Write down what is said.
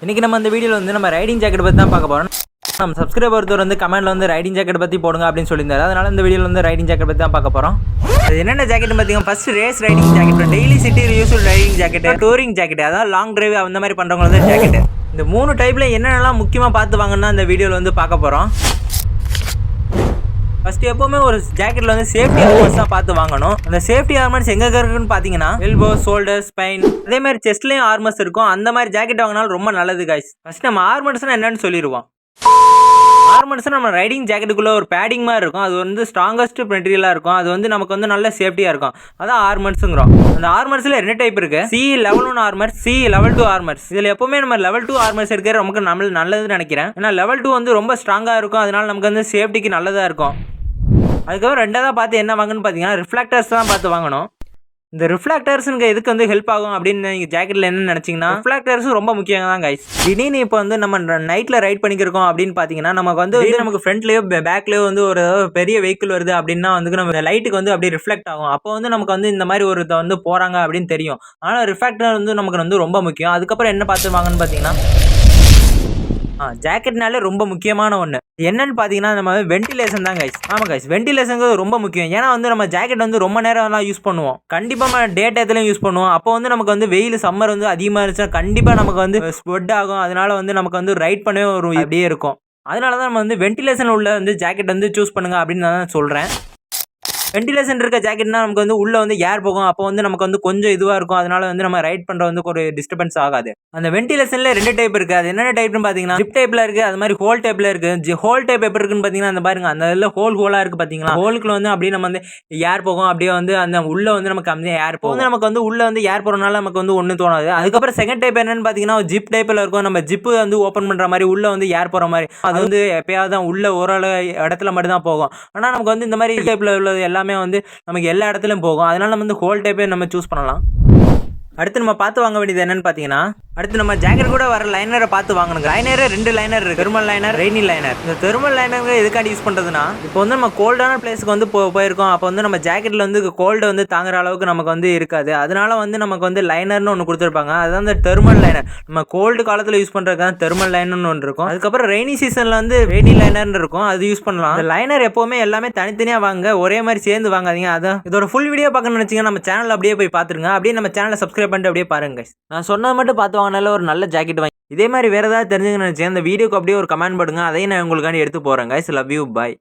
இன்றைக்கி நம்ம இந்த வீடியோவில் வந்து நம்ம ரைடிங் ஜாக்கெட் பற்றி தான் பார்க்க போகிறோம். நம்ம சப்ஸ்கிரைபர் ஒருத்தர் வந்து கமெண்ட்டில் வந்து ரைடிங் ஜாக்கெட் பற்றி போடுங்க அப்படின்னு சொல்லியிருந்தாரு. அதனால் இந்த வீடியோவில் வந்து ரைடிங் ஜாக்கெட் பற்றி தான் பார்க்க போகிறோம். அது என்னென்ன ஜாக்கெட்னு பார்த்தீங்கன்னா, first race riding jacket, daily city useful riding jacket, touring jacket, அதாவது லாங் டிரைவ் அந்த மாதிரி பண்ணுறவங்க வந்து ஜாக்கெட். இந்த 3 டைப்பில் என்னென்னலாம் முக்கியமாக பார்த்து வாங்கன்னா இந்த வீடியோவில் வந்து பார்க்க போகிறோம். ஃபஸ்ட்டு எப்போவுமே ஒரு ஜாக்கெட்டில் வந்து சேஃப்டி ஆர்மர்ஸ் தான் பார்த்து வாங்கணும். அந்த சேஃப்டி ஆர்மர்ஸ் எங்கே இருக்குன்னு பார்த்தீங்கன்னா எல்போ, ஷோல்டர், ஸ்பைன், அதே மாதிரி செஸ்ட்லேயும் ஆர்மர்ஸ் இருக்கும். அந்த மாதிரி ஜாக்கெட் வாங்கினாலும் ரொம்ப நல்லது காய்ஸ். ஃபஸ்ட் நம்ம ஆர்மர்ஸ்னால் என்னன்னு சொல்லிடுவோம். ஆர்மர்ஸ் நம்ம ரைடிங் ஜாக்கெட்டுக்குள்ளே ஒரு பேடிங் மாதிரி இருக்கும். அது வந்து ஸ்ட்ராங்கஸ்ட் மெட்டீரியலாக இருக்கும். அது வந்து நமக்கு வந்து நல்ல சேஃப்டியாக இருக்கும். அதான் ஆர்மர்ஸுங்கிறோம். அந்த ஆர்மர்ஸில் 2 டைப் இருக்குது. C level 1 armours, C level 2 armours. இதில் எப்போவுமே நம்ம லெவல் 2 ஆர்மர்ஸ் எடுக்கிற நமக்கு நல்லதுன்னு நினைக்கிறேன். ஏன்னா லெவல் 2 வந்து ரொம்ப ஸ்ட்ராங்காக இருக்கும். அதனால நமக்கு வந்து சேஃப்டிக்கு நல்லதாக இருக்கும். அதுக்கப்புறம் ரெண்டாவதாக பார்த்து என்ன வாங்கணும்னு பார்த்தீங்கன்னா ரிஃப்ளெக்டர்ஸ் தான் பார்த்து வாங்கணும். இந்த ரிஃப்ளெக்டர்ஸுங்க எதுக்கு வந்து ஹெல்ப் ஆகும் அப்படின்னு நீங்கள் ஜாக்கெட்டில் என்ன நினச்சிங்கன்னா, ரிஃப்ளெக்டர்ஸும் ரொம்ப முக்கியம் தான் கைஸ். திடீர்னு இப்போ வந்து நம்ம நைட்டில் ரைட் பண்ணிக்கிறோம் அப்படின்னு பார்த்தீங்கன்னா, நமக்கு வந்து நமக்கு ஃப்ரண்ட்லேயோ பேக்லேயோ வந்து ஒரு பெரிய வெஹிக்கிள் வருது அப்படின்னா வந்து நம்ம லைட்டுக்கு வந்து அப்படியே ரிஃப்ளெக்ட் ஆகும். அப்போ வந்து நமக்கு வந்து இந்த மாதிரி ஒரு வந்து போகிறாங்க அப்படின்னு தெரியும். ஆனால் ரிஃப்ளெக்டர் வந்து நமக்கு வந்து ரொம்ப முக்கியம். அதுக்கப்புறம் என்ன பார்த்து வாங்கன்னு பார்த்தீங்கன்னா, ஜாக்கெட்னாலே ரொம்ப முக்கியமான ஒன்று என்னன்னு பார்த்தீங்கன்னா, நம்ம வென்டிலேஷன் தான் கைஸ். ஆமாம் கைஸ், வென்டிலேஷனுக்கு ரொம்ப முக்கியம். ஏன்னா வந்து நம்ம ஜாக்கெட் வந்து ரொம்ப நேரம்லாம் யூஸ் பண்ணுவோம். கண்டிப்பாக டே டயத்துலையும் யூஸ் பண்ணுவோம். அப்போ வந்து நமக்கு வந்து வெயில் சம்மர் வந்து அதிகமாக இருந்துச்சுன்னா கண்டிப்பாக நமக்கு வந்து ஸ்வெட் ஆகும். அதனால வந்து நமக்கு வந்து ரைட் பண்ணவே ஒரு அப்படியே இருக்கும். அதனால தான் நம்ம வந்து வென்டிலேஷன் உள்ள வந்து ஜாக்கெட் வந்து சூஸ் பண்ணுங்க அப்படின்னு நான் சொல்கிறேன். வென்டிலேஷன் இருக்க ஜாக்கெட்னா நமக்கு வந்து உள்ளே வந்து ஏர் போகும். அப்போ வந்து நமக்கு வந்து கொஞ்சம் இதுவாக இருக்கும். அதனால வந்து நம்ம ரைட் பண்ணுற வந்து ஒரு டிஸ்டர்பன்ஸ் ஆகாது. அந்த வென்டிலேஷனில் 2 டைப் இருக்குது. அது என்னென்ன டைப்னு பார்த்தீங்கன்னா, ஜிப் டைப்பில் இருக்குது, அது மாதிரி ஹோல் டைப்பில் இருக்குது. ஹோல் டைப் எப்படி இருக்குன்னு பார்த்தீங்கன்னா, அந்த பாருங்க, அந்த இதில் ஹோலாக இருக்குது பார்த்தீங்களா, ஹோலுக்குள்ள வந்து அப்படியே நம்ம வந்து ஏர் போகும். அப்படியே வந்து அந்த உள்ளே வந்து நமக்கு அந்த ஏர் போகும். வந்து நமக்கு வந்து உள்ளே வந்து ஏர் போகிறனால நமக்கு வந்து ஒன்றும் தோணாது. அதுக்கப்புறம் செகண்ட் டைப் என்னன்னு பார்த்தீங்கன்னா, ஜிப் டைப்பில் இருக்கும். நம்ம ஜிப்பு வந்து ஓப்பன் பண்ணுற மாதிரி உள்ளே வந்து ஏர் போகிற மாதிரி. அது வந்து எப்பயாவது தான் உள்ள ஓரளவு இடத்துல மட்டும் தான் போகும். ஆனால் நமக்கு வந்து இந்த மாதிரி டைப்பில் உள்ளது எல்லாமே வந்து நமக்கு எல்லா இடத்துலையும் போகும். அதனால நம்ம வந்து ஹோல் டைப்பே நம்ம சூஸ் பண்ணலாம். அடுத்து நம்ம பார்த்து வாங்க வேண்டியது என்னன்னு பார்த்தீங்கன்னா, அடுத்து நம்ம ஜாக்கெட் கூட வர லைனரை பார்த்து வாங்கணும். லைனரே 2 லைனர் இருக்குது. Thermal liner, rainy liner. இந்த தெர்மல் லைனர் எதுக்காண்டி யூஸ் பண்ணுறதுன்னா, இப்போ வந்து நம்ம கோல்டான பிளேஸுக்கு வந்து போயிருக்கோம். அப்போ வந்து நம்ம ஜாக்கெட்டில் வந்து கோல்டு வந்து தாங்குற அளவுக்கு நமக்கு வந்து இருக்காது. அதனால வந்து நமக்கு வந்து லைனர்னு ஒன்று கொடுத்துருப்பாங்க. அதுதான் இந்த தெர்மல் லைனர். நம்ம கோல்டு காலத்தில் யூஸ் பண்ணுறது தான் தெர்மல் லைனர்னு ஒன்று இருக்கும். அதுக்கப்புறம் ரெய்னி சீசனில் வந்து ரெய்னி லைனர்னு இருக்கும். அது யூஸ் பண்ணலாம். இந்த லைனர் எப்போவுமே எல்லாமே தனித்தனியாக வாங்க, ஒரே மாதிரி சேர்ந்து வாங்காதீங்க. அதான் இதோட ஃபுல் வீடியோ பார்க்கணும்னு நினச்சிங்கன்னா நம்ம சேனல் அப்படியே போய் பார்த்துருங்க. அப்படியே நம்ம சேனலை சப்ஸ்கிரைப் பண்ணிட்டு அப்படியே பாருங்க. நான் சொன்னது மட்டும் பார்த்து வாங்கினால ஒரு நல்ல ஜாக்கெட் வாங்கி இதே மாதிரி வேறு ஏதாவது தெரிஞ்சுக்கணும்னு நினச்சேன். இந்த வீடியோக்கு அப்படியே ஒரு கமெண்ட் பண்ணுங்க. அதையும் நான் உங்களுக்காண்டி எடுத்து போகிறேன். Guys, love you, bye.